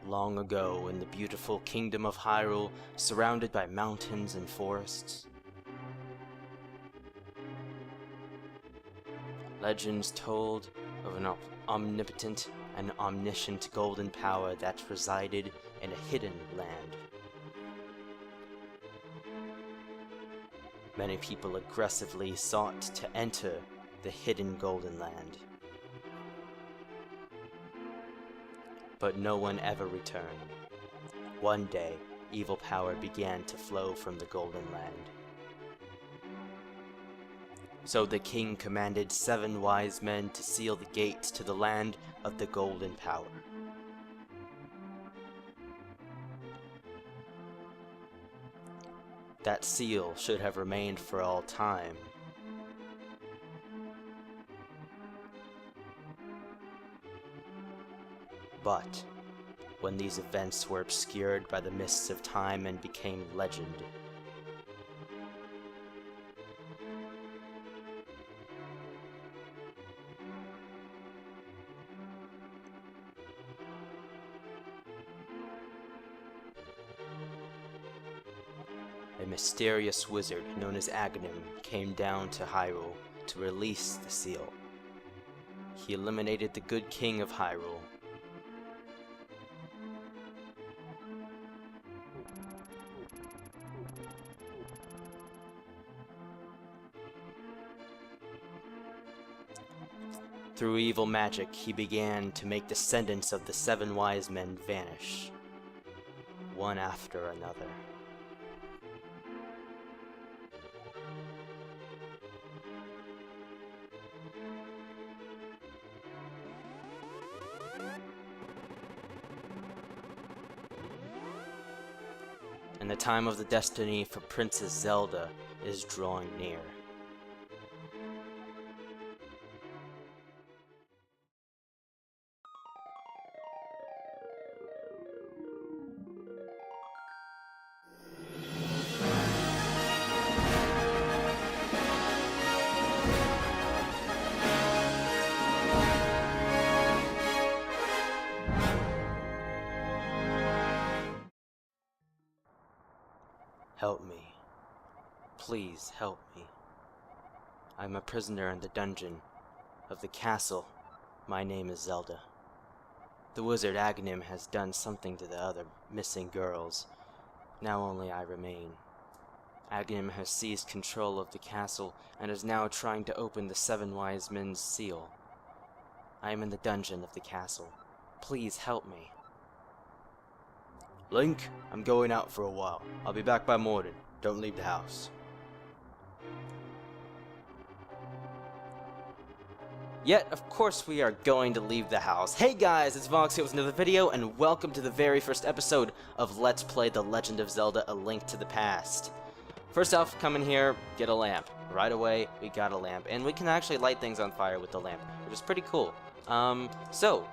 long ago in the beautiful kingdom of Hyrule, surrounded by mountains and forests. Legends told of an omnipotent and omniscient golden power that resided in a hidden land. Many people aggressively sought to enter the hidden golden land, but no one ever returned. One day, evil power began to flow from the golden land. So the king commanded 7 wise men to seal the gates to the land of the golden power. That seal should have remained for all time. But when these events were obscured by the mists of time and became legend, a mysterious wizard known as Agahnim came down to Hyrule to release the seal. He eliminated the good king of Hyrule. Through evil magic, he began to make descendants of the 7 wise men vanish, one after another. And the time of the destiny for Princess Zelda is drawing near. Help me. Please help me. I'm a prisoner in the dungeon of the castle. My name is Zelda. The wizard Agahnim has done something to the other missing girls. Now only I remain. Agahnim has seized control of the castle and is now trying to open the 7 wise men's seal. I am in the dungeon of the castle. Please help me. Link, I'm going out for a while. I'll be back by morning. Don't leave the house. Yet, of course we are going to leave the house. Hey guys, it's Vox here with another video, and welcome to the very first episode of Let's Play The Legend of Zelda: A Link to the Past. First off, come in here, get a lamp. Right away, we got a lamp, and we can actually light things on fire with the lamp, which is pretty cool. So,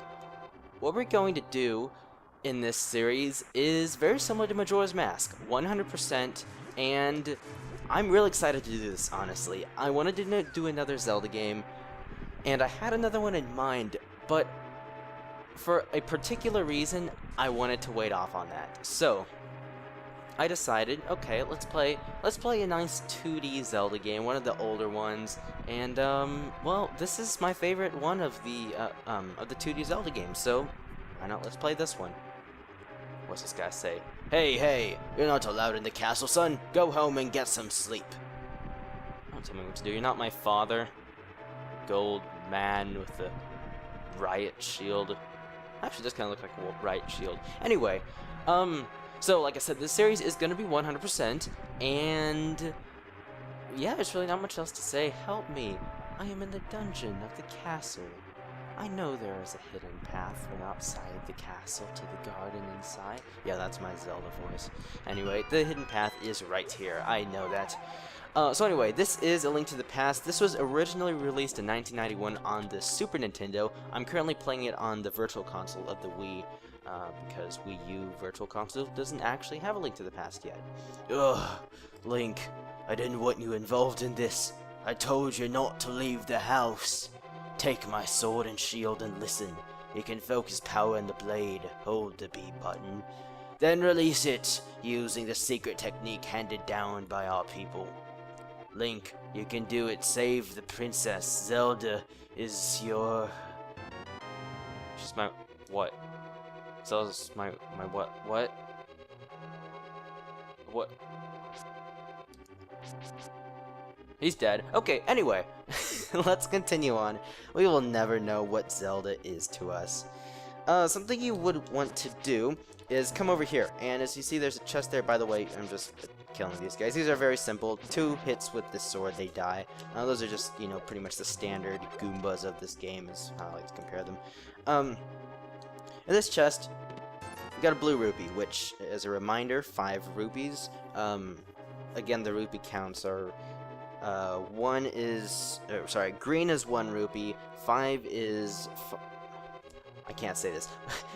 what we're going to do in this series is very similar to Majora's Mask, 100%, and I'm really excited to do this, honestly. I wanted to do another Zelda game, and I had another one in mind, but for a particular reason, I wanted to wait off on that. So, I decided, okay, let's play a nice 2D Zelda game, one of the older ones, and, well, this is my favorite one of the 2D Zelda games, so why not let's play this one. What's this guy say? Hey, you're not allowed in the castle, son. Go home and get some sleep. Don't tell me what to do. You're not my father. Gold man with a riot shield. Actually, this kind of looks like a riot shield. Anyway, so like I said, this series is going to be 100%, and yeah, there's really not much else to say. Help me. I am in the dungeon of the castle. I know there is a hidden path from outside the castle to the garden inside. Yeah, that's my Zelda voice. Anyway, the hidden path is right here. I know that. So anyway, this is A Link to the Past. This was originally released in 1991 on the Super Nintendo. I'm currently playing it on the Virtual Console of the Wii, because Wii U Virtual Console doesn't actually have A Link to the Past yet. Ugh, Link, I didn't want you involved in this. I told you not to leave the house. Take my sword and shield and listen. You can focus power in the blade, hold the B button, then release it using the secret technique handed down by our people. Link, you can do it. Save the princess. Zelda is your... She's my... what? Zelda's my what? What? What? He's dead. Okay, anyway. Let's continue on. We will never know what Zelda is to us. Something you would want to do is come over here. And as you see, there's a chest there. By the way, I'm just killing these guys. These are very simple. 2 hits with this sword, they die. Those are just, you know, pretty much the standard Goombas of this game is how I like to compare them. In this chest, we got a blue rupee, which, as a reminder, 5 rupees. Again, the rupee counts are... green is 1 rupee, 5 is... I can't say this.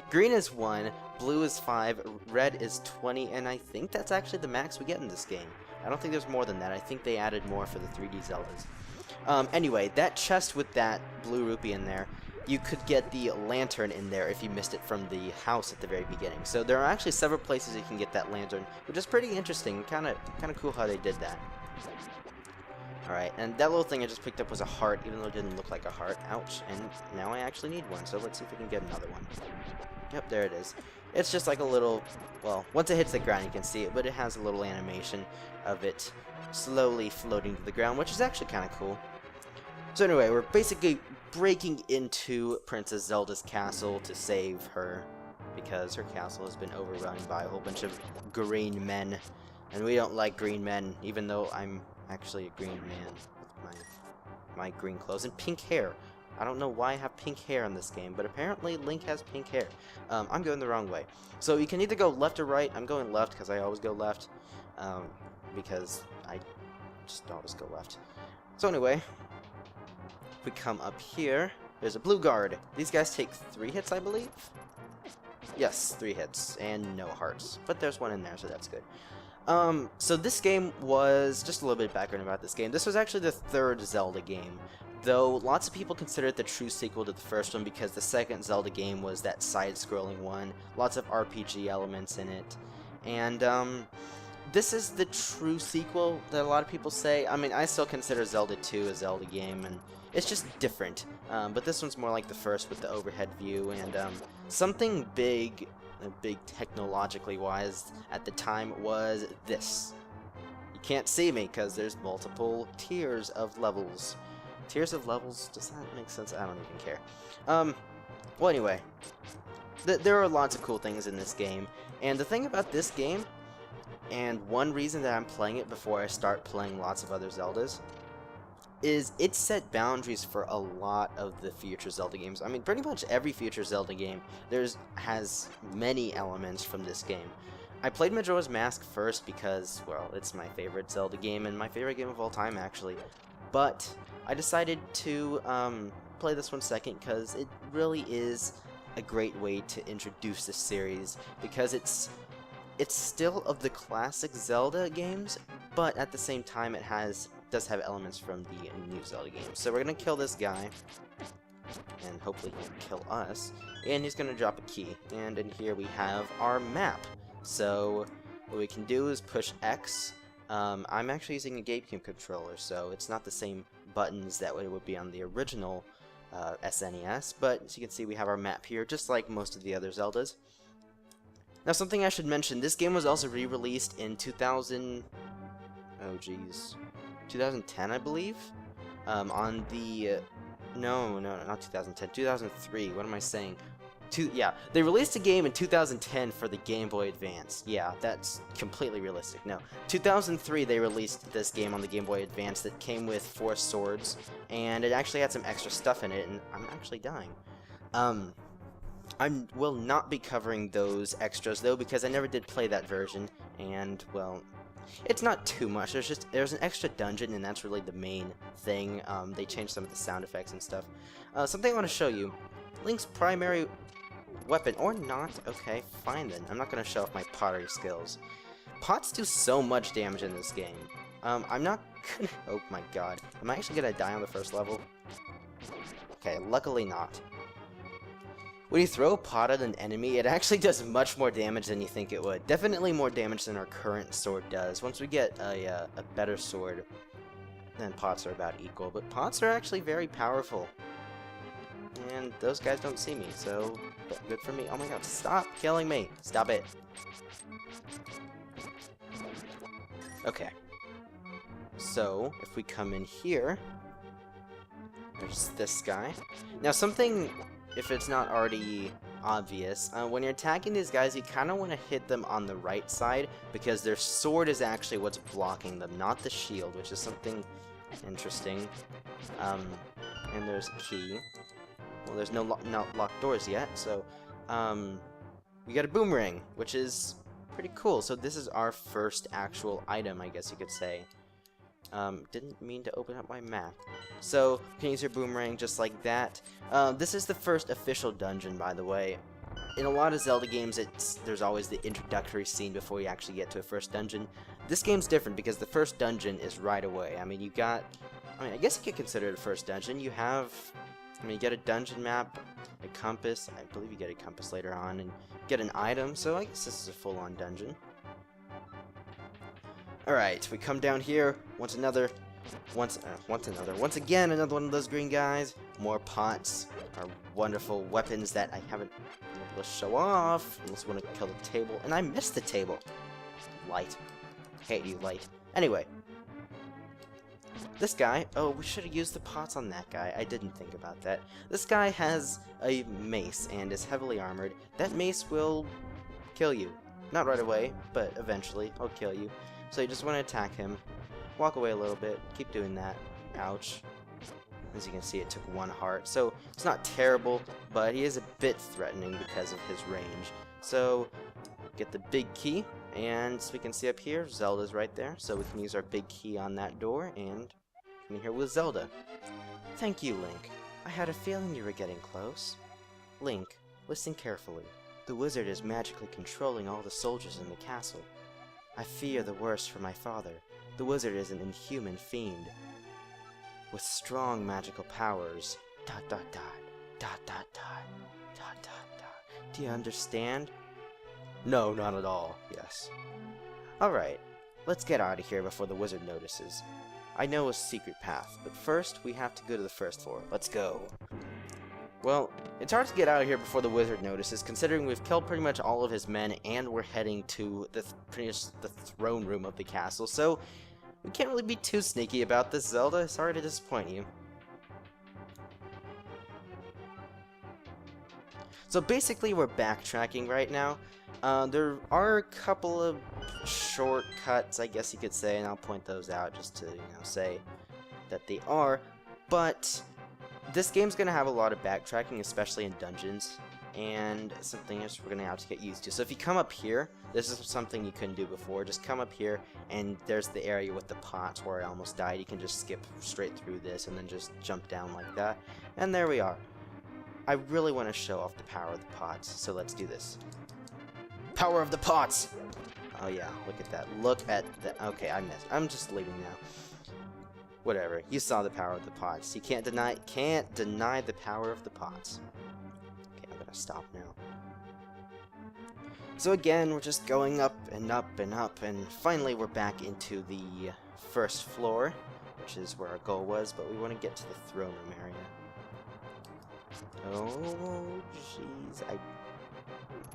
Green is 1, blue is 5, red is 20, and I think that's actually the max we get in this game. I don't think there's more than that. I think they added more for the 3D Zeldas. Anyway, that chest with that blue rupee in there, you could get the lantern in there if you missed it from the house at the very beginning. So there are actually several places you can get that lantern, which is pretty interesting. Kind of cool how they did that. Alright, and that little thing I just picked up was a heart, even though it didn't look like a heart. Ouch, and now I actually need one, so let's see if we can get another one. Yep, there it is. It's just like a little, well, once it hits the ground you can see it, but it has a little animation of it slowly floating to the ground, which is actually kind of cool. So anyway, we're basically breaking into Princess Zelda's castle to save her, because her castle has been overrun by a whole bunch of green men, and we don't like green men, even though I'm actually a green man with my green clothes and pink hair. I don't know why I have pink hair in this game, but apparently Link has pink hair. I'm going the wrong way. So you can either go left or right. I'm going left because I always go left, because I just always go left. So anyway, if we come up here, there's a blue guard. These guys take 3 hits, I believe? Yes, 3 hits, and no hearts. But there's one in there, so that's good. So this game was, just a little bit of background about this game, this was actually the 3rd Zelda game, though lots of people consider it the true sequel to the first one because the 2nd Zelda game was that side-scrolling one, lots of RPG elements in it, and this is the true sequel that a lot of people say. I mean, I still consider Zelda 2 a Zelda game, and it's just different, but this one's more like the first with the overhead view, and something big technologically wise at the time was this. You can't see me because there's multiple tiers of levels. Tiers of levels? Does that make sense? I don't even care. Well anyway, there are lots of cool things in this game, and the thing about this game, and one reason that I'm playing it before I start playing lots of other Zeldas, is it set boundaries for a lot of the future Zelda games. I mean, pretty much every future Zelda game has many elements from this game. I played Majora's Mask first because, well, it's my favorite Zelda game and my favorite game of all time, actually. But I decided to play this one second because it really is a great way to introduce this series, because it's still of the classic Zelda games, but at the same time it does have elements from the new Zelda games. So we're gonna kill this guy, and hopefully he can kill us, and he's gonna drop a key, and in here we have our map. So what we can do is push X. I'm actually using a GameCube controller, so it's not the same buttons that it would be on the original SNES, but as you can see we have our map here, just like most of the other Zeldas. Now something I should mention, this game was also re-released in 2010, I believe, on the, no, not 2010, 2003, what am I saying? Yeah, they released a game in 2010 for the Game Boy Advance. Yeah, that's completely realistic. No, 2003 they released this game on the Game Boy Advance that came with 4 swords, and it actually had some extra stuff in it, and I'm actually dying. I will not be covering those extras though, because I never did play that version, and well, it's not too much. There's an extra dungeon, and that's really the main thing. They changed some of the sound effects and stuff. Something I want to show you: Link's primary weapon, or not. Okay, fine then. I'm not going to show off my pottery skills. Pots do so much damage in this game. I'm not gonna. Oh my god, am I actually gonna die on the first level? Okay, luckily not. When you throw a pot at an enemy, it actually does much more damage than you think it would. Definitely more damage than our current sword does. Once we get a better sword, then pots are about equal. But pots are actually very powerful. And those guys don't see me, so good for me. Oh my god, stop killing me! Stop it! Okay. So, if we come in here, there's this guy. Now something, if it's not already obvious, when you're attacking these guys, you kind of want to hit them on the right side, because their sword is actually what's blocking them, not the shield, which is something interesting. And there's a key. Well, there's not locked doors yet, so, we got a boomerang, which is pretty cool. So this is our first actual item, I guess you could say. Didn't mean to open up my map. So, you can use your boomerang just like that. This is the first official dungeon, by the way. In a lot of Zelda games, there's always the introductory scene before you actually get to a first dungeon. This game's different because the first dungeon is right away. I mean, I guess you could consider it a first dungeon. You get a dungeon map, a compass. I believe you get a compass later on, and get an item. So I guess this is a full-on dungeon. Alright, we come down here, once again, another one of those green guys, more pots, our wonderful weapons that I haven't been able to show off, unless we want to kill the table, and I missed the table. Light. Hate you, Light. Anyway. This guy, oh, we should have used the pots on that guy, I didn't think about that. This guy has a mace, and is heavily armored. That mace will kill you. Not right away, but eventually, I'll kill you. So you just want to attack him, walk away a little bit, keep doing that. Ouch. As you can see, it took 1 heart. So it's not terrible, but he is a bit threatening because of his range. So get the big key, and as we can see up here, Zelda's right there. So we can use our big key on that door and come in here with Zelda. Thank you, Link. I had a feeling you were getting close. Link, listen carefully. The wizard is magically controlling all the soldiers in the castle. I fear the worst for my father. The wizard is an inhuman fiend with strong magical powers. ... Do you understand? No, not at all. Yes. Alright, let's get out of here before the wizard notices. I know a secret path, but first we have to go to the first floor. Let's go. Well, it's hard to get out of here before the wizard notices, considering we've killed pretty much all of his men, and we're heading to the throne room of the castle, so we can't really be too sneaky about this, Zelda. Sorry to disappoint you. So basically, we're backtracking right now. There are a couple of shortcuts, I guess you could say, and I'll point those out just to, say that they are, but this game's going to have a lot of backtracking, especially in dungeons, and something else we're going to have to get used to. So if you come up here, this is something you couldn't do before. Just come up here, and there's the area with the pots where I almost died. You can just skip straight through this and then just jump down like that. And there we are. I really want to show off the power of the pots, so let's do this. Power of the pots! Oh yeah, look at that. Look at that. Okay, I missed. I'm just leaving now. Whatever, you saw the power of the pots. You can't deny the power of the pots. Okay, I'm gonna stop now. So again, we're just going up and up and up, and finally we're back into the first floor, which is where our goal was, but we want to get to the throne room area. Oh, jeez,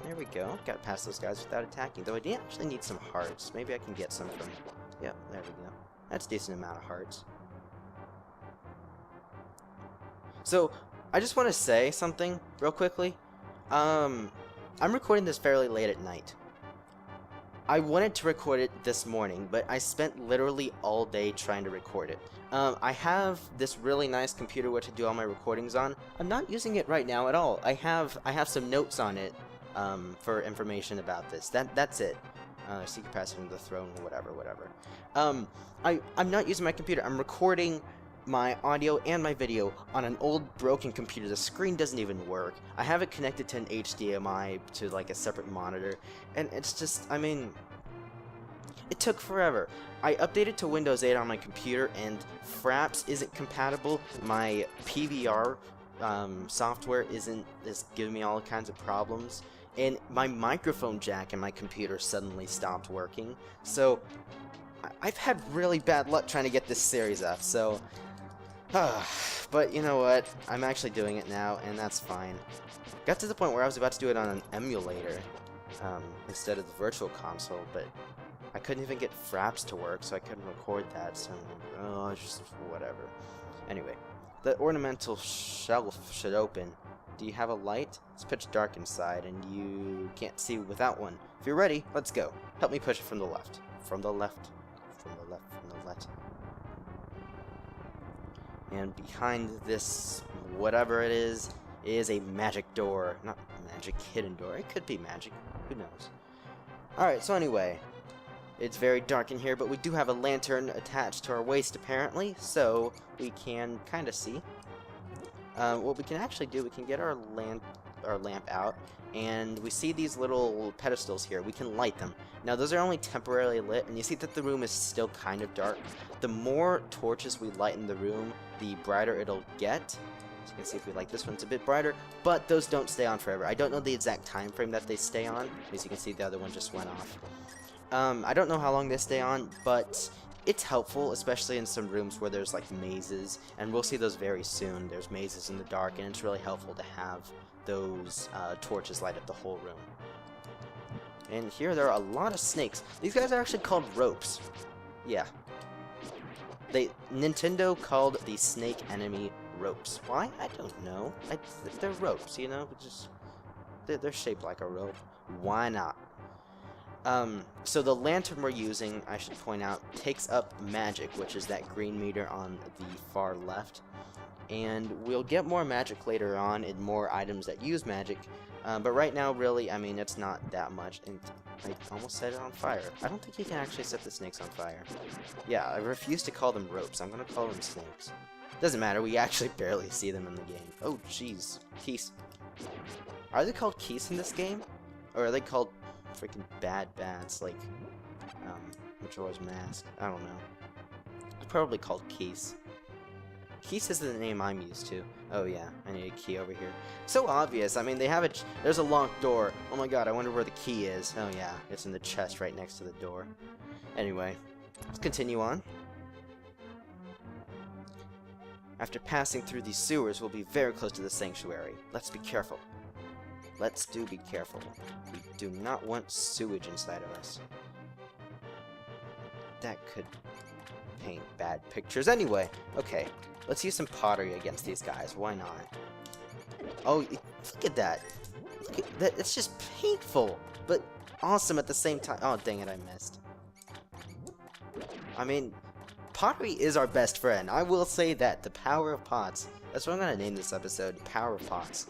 there we go. Got past those guys without attacking, though I do actually need some hearts. Maybe I can get some from... Yep, there we go. That's a decent amount of hearts. So, I just want to say something real quickly. I'm recording this fairly late at night. I wanted to record it this morning, but I spent literally all day trying to record it. I have this really nice computer which I do all my recordings on. I'm not using it right now at all. I have some notes on it for information about this. That's it. Secret passage into the throne or whatever. I'm not using my computer. I'm recording my audio and my video on an old broken computer. The screen doesn't even work. I have it connected to an HDMI to like a separate monitor, and it's just, I mean, it took forever. I updated to Windows 8 on my computer, and Fraps isn't compatible. My PVR software is giving me all kinds of problems, and my microphone jack in my computer suddenly stopped working. So I've had really bad luck trying to get this series up. So, but you know what? I'm actually doing it now, and that's fine. Got to the point where I was about to do it on an emulator instead of the virtual console, but I couldn't even get Fraps to work, so I couldn't record that. So, just whatever. Anyway, the ornamental shelf should open. Do you have a light? It's pitch dark inside, and you can't see without one. If you're ready, let's go. Help me push it from the left. From the left. From the left. From the left. And behind this, whatever it is a magic door. Not magic, hidden door. It could be magic. Who knows? Alright, so anyway. It's very dark in here, but we do have a lantern attached to our waist, apparently, so we can kind of see. What we can actually do, we can get our lamp out, and we see these little pedestals here. We can light them. Now, those are only temporarily lit, and you see that the room is still kind of dark. The more torches we light in the room, the brighter it'll get. So you can see if we like this one, it's a bit brighter, but those don't stay on forever. I don't know the exact time frame that they stay on. As you can see, the other one just went off. I don't know how long they stay on, but it's helpful, especially in some rooms where there's like mazes, and we'll see those very soon. There's mazes in the dark, and it's really helpful to have those torches light up the whole room. And here there are a lot of snakes. These guys are actually called ropes. Yeah. Nintendo called the snake enemy ropes. Why? I don't know. They're ropes, you know? They're shaped like a rope. Why not? So the lantern we're using, I should point out, takes up magic, which is that green meter on the far left. And we'll get more magic later on and more items that use magic. But right now, really, I mean, it's not that much. And I almost set it on fire. I don't think you can actually set the snakes on fire. Yeah, I refuse to call them ropes. I'm gonna call them snakes. Doesn't matter, we actually barely see them in the game. Oh, jeez. Keys. Are they called keys in this game? Or are they called freaking bad bats, like, Majora's Mask? I don't know. It's probably called Keys. Keys is the name I'm used to. Oh yeah, I need a key over here. So obvious. I mean, there's a locked door. Oh my god, I wonder where the key is. Oh yeah, it's in the chest right next to the door. Anyway, let's continue on. After passing through these sewers, we'll be very close to the sanctuary. Let's be careful. Let's be careful. We do not want sewage inside of us. That could paint bad pictures. Anyway, okay. Let's use some pottery against these guys. Why not? Oh, look at that. Look at that. It's just painful, but awesome at the same time. Oh, dang it, I missed. I mean, pottery is our best friend. I will say that. The power of pots. That's what I'm going to name this episode. The Power of Pots.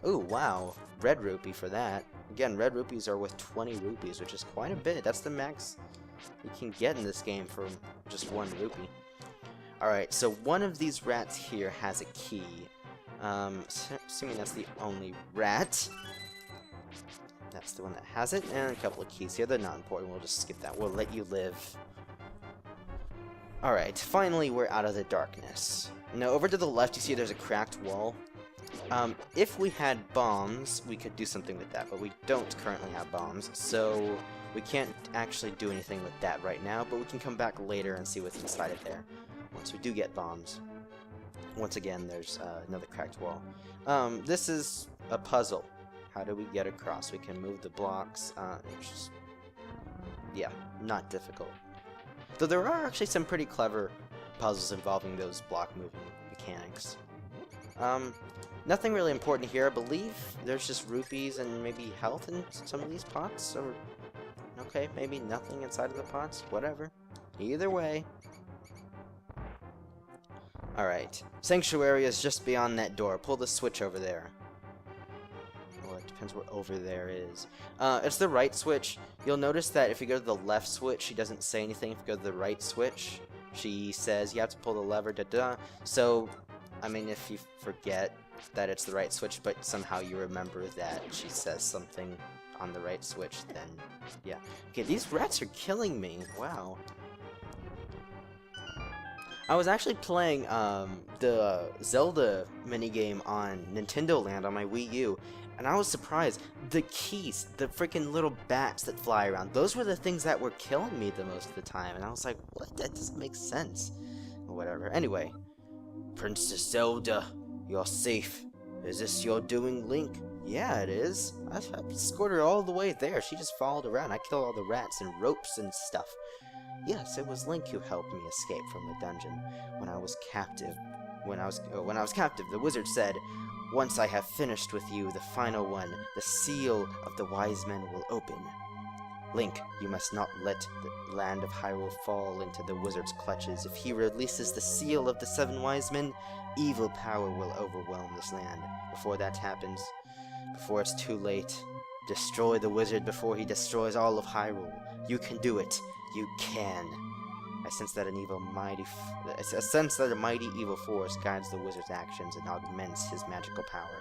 Ooh, wow. Red rupee for that. Again, red rupees are worth 20 rupees, which is quite a bit. That's the max you can get in this game for just 1 rupee. Alright, so one of these rats here has a key. Assuming that's the only rat. That's the one that has it, and a couple of keys here. They're not important. We'll just skip that. We'll let you live. Alright, finally we're out of the darkness. Now, over to the left, you see there's a cracked wall. If we had bombs, we could do something with that, but we don't currently have bombs, so we can't actually do anything with that right now, but we can come back later and see what's inside of there, once we do get bombs. Once again, there's another cracked wall. This is a puzzle. How do we get across? We can move the blocks, yeah, not difficult. Though there are actually some pretty clever puzzles involving those block moving mechanics. Nothing really important here. I believe there's just rupees and maybe health in some of these pots, or okay, maybe nothing inside of the pots. Whatever. Either way. Alright. Sanctuary is just beyond that door. Pull the switch over there. Well, it depends where over there is. It's the right switch. You'll notice that if you go to the left switch, she doesn't say anything. If you go to the right switch, she says you have to pull the lever, da-da. So, I mean, if you forget that it's the right switch, but somehow you remember that she says something on the right switch, then, yeah. Okay, these rats are killing me. Wow. I was actually playing the Zelda minigame on Nintendo Land on my Wii U, and I was surprised. The keys, the freaking little bats that fly around, those were the things that were killing me the most of the time, and I was like, what? That doesn't make sense. Or whatever. Anyway, Princess Zelda, you're safe. Is this your doing, Link? Yeah, it is. I escorted her all the way there. She just followed around. I killed all the rats and ropes and stuff. Yes, it was Link who helped me escape from the dungeon when I was captive. When I was captive, the wizard said, "Once I have finished with you, the final one, the seal of the wise men will open. Link, you must not let the land of Hyrule fall into the wizard's clutches. If he releases the seal of the 7 wise men, evil power will overwhelm this land. Before that happens, before it's too late, destroy the wizard before he destroys all of Hyrule. You can do it. You can." I sense that a mighty evil force guides the wizard's actions and augments his magical power.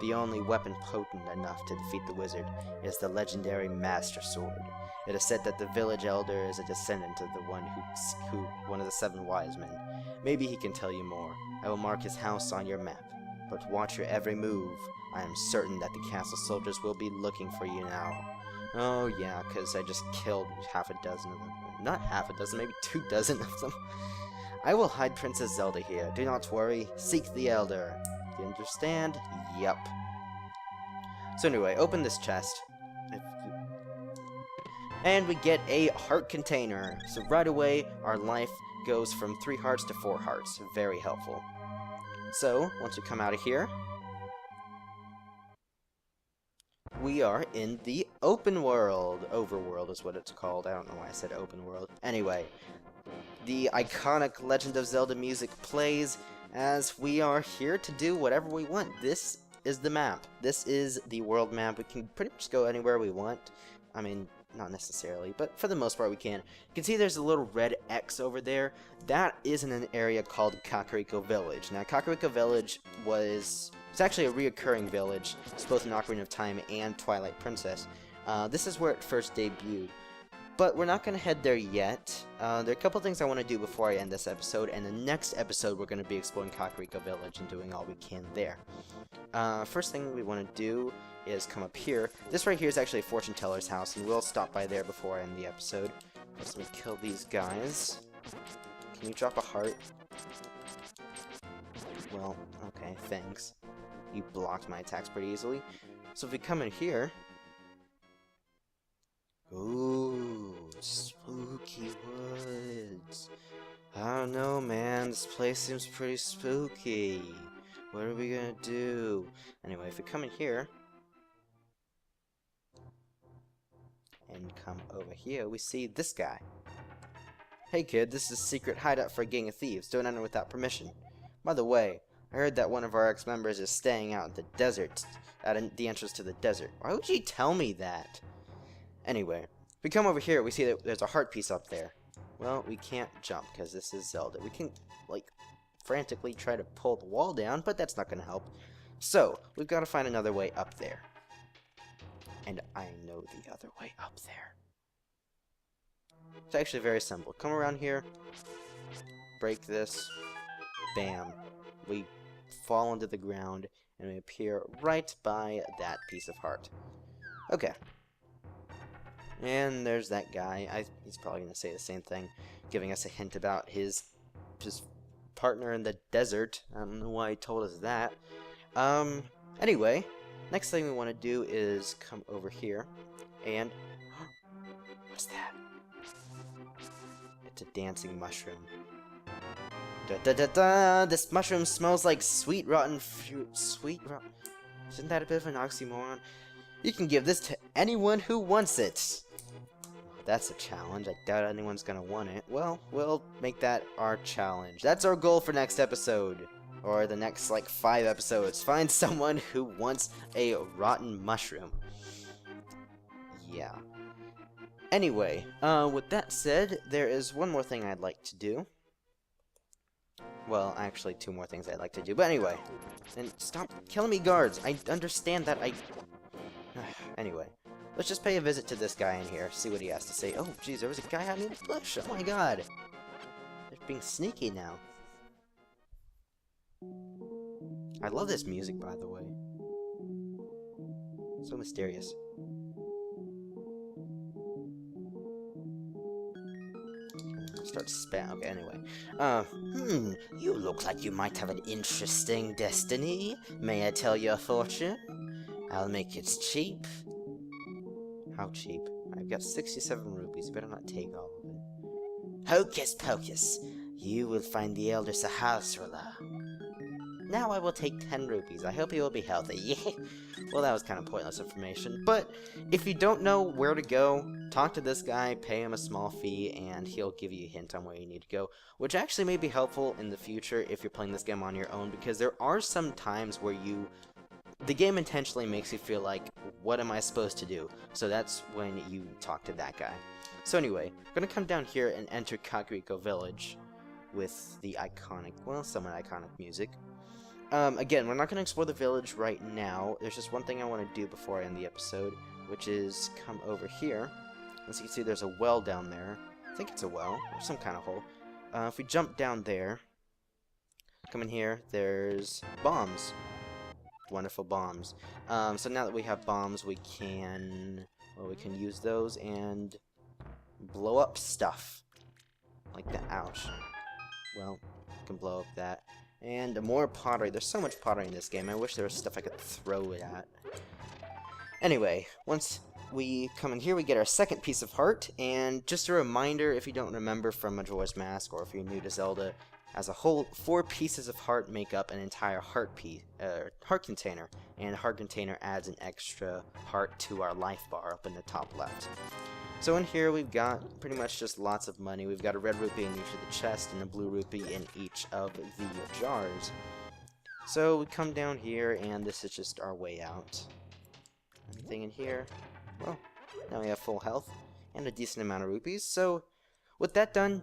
The only weapon potent enough to defeat the wizard is the legendary Master Sword. It is said that the village elder is a descendant of the one of the 7 wise men. Maybe he can tell you more. I will mark his house on your map, but watch your every move. I am certain that the castle soldiers will be looking for you now. Oh yeah, because I just killed half a dozen of them. Not half a dozen, maybe 2 dozen of them. I will hide Princess Zelda here. Do not worry. Seek the Elder. You understand? Yup. So anyway, open this chest. And we get a heart container. So right away, our life goes from 3 hearts to 4 hearts. Very helpful. So, once we come out of here, we are in the open world. Overworld is what it's called. I don't know why I said open world. Anyway, the iconic Legend of Zelda music plays as we are here to do whatever we want. This is the map. This is the world map. We can pretty much go anywhere we want. I mean, not necessarily, but for the most part we can. You can see there's a little red X over there. That is in an area called Kakariko Village. Now, Kakariko Village it's actually a reoccurring village. It's both in Ocarina of Time and Twilight Princess. This is where it first debuted. But we're not going to head there yet. There are a couple things I want to do before I end this episode, and the next episode we're going to be exploring Kakariko Village and doing all we can there. First thing we want to do is come up here. This right here is actually a fortune teller's house, and we'll stop by there before I end the episode. First, let me kill these guys. Can you drop a heart? Well, okay, thanks. You blocked my attacks pretty easily. So if we come in here... Ooh, spooky woods. I don't know, man. This place seems pretty spooky. What are we gonna do? Anyway, if we come in here... and come over here, we see this guy. Hey kid, this is a secret hideout for a gang of thieves. Don't enter without permission. By the way, I heard that one of our ex-members is staying out in the desert, at the entrance to the desert. Why would you tell me that? Anyway, if we come over here, we see that there's a heart piece up there. Well, we can't jump because this is Zelda. We can, like, frantically try to pull the wall down, but that's not going to help. So, we've got to find another way up there. And I know the other way up there. It's actually very simple. Come around here, break this, bam. We fall into the ground, and we appear right by that piece of heart. Okay. And there's that guy. He's probably going to say the same thing, giving us a hint about his partner in the desert. I don't know why he told us that. Anyway, next thing we want to do is come over here, and... what's that? It's a dancing mushroom. Da-da-da-da! This mushroom smells like sweet rotten fruit. Sweet rotten... Isn't that a bit of an oxymoron? You can give this to anyone who wants it. That's a challenge. I doubt anyone's gonna want it. Well, we'll make that our challenge. That's our goal for next episode. Or the next, like, 5 episodes. Find someone who wants a rotten mushroom. Yeah. Anyway, with that said, there is one more thing I'd like to do. Well, actually, 2 more things I'd like to do. But anyway, and stop killing me, guards. I understand that Anyway, let's just pay a visit to this guy in here, see what he has to say. Oh, jeez, there was a guy out in the bush. Oh my god. There's being sneaky now. I love this music, by the way. So mysterious. Start spam. Okay, anyway. You look like you might have an interesting destiny. May I tell you a fortune? I'll make it cheap. How cheap? I've got 67 rupees. You better not take all of it. Hocus pocus. You will find the Elder Sahasrara. Now I will take 10 rupees. I hope you will be healthy. Yeah. Well, that was kind of pointless information. But if you don't know where to go, talk to this guy, pay him a small fee, and he'll give you a hint on where you need to go. Which actually may be helpful in the future if you're playing this game on your own, because there are some times where the game intentionally makes you feel like, what am I supposed to do? So that's when you talk to that guy. So anyway, I'm going to come down here and enter Kakariko Village with the iconic, well, somewhat iconic music. Again, we're not going to explore the village right now. There's just one thing I want to do before I end the episode, which is come over here. As you can see, there's a well down there. I think it's a well, or some kind of hole. If we jump down there, come in here, there's bombs. Wonderful bombs. So now that we have bombs, we can use those and blow up stuff. Like that. Ouch. Well, we can blow up that. And more pottery. There's so much pottery in this game. I wish there was stuff I could throw it at. Anyway, once we come in here, we get our second piece of heart. And just a reminder, if you don't remember from Majora's Mask, or if you're new to Zelda, as a whole, 4 pieces of heart make up an entire heart container. And a heart container adds an extra heart to our life bar up in the top left. So in here we've got pretty much just lots of money. We've got a red rupee in each of the chests and a blue rupee in each of the jars. So we come down here and this is just our way out. Anything in here? Well, now we have full health and a decent amount of rupees. So with that done,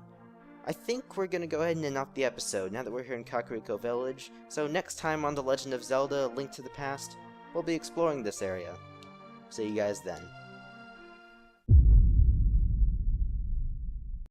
I think we're going to go ahead and end off the episode now that we're here in Kakariko Village. So next time on The Legend of Zelda, A Link to the Past, we'll be exploring this area. See you guys then.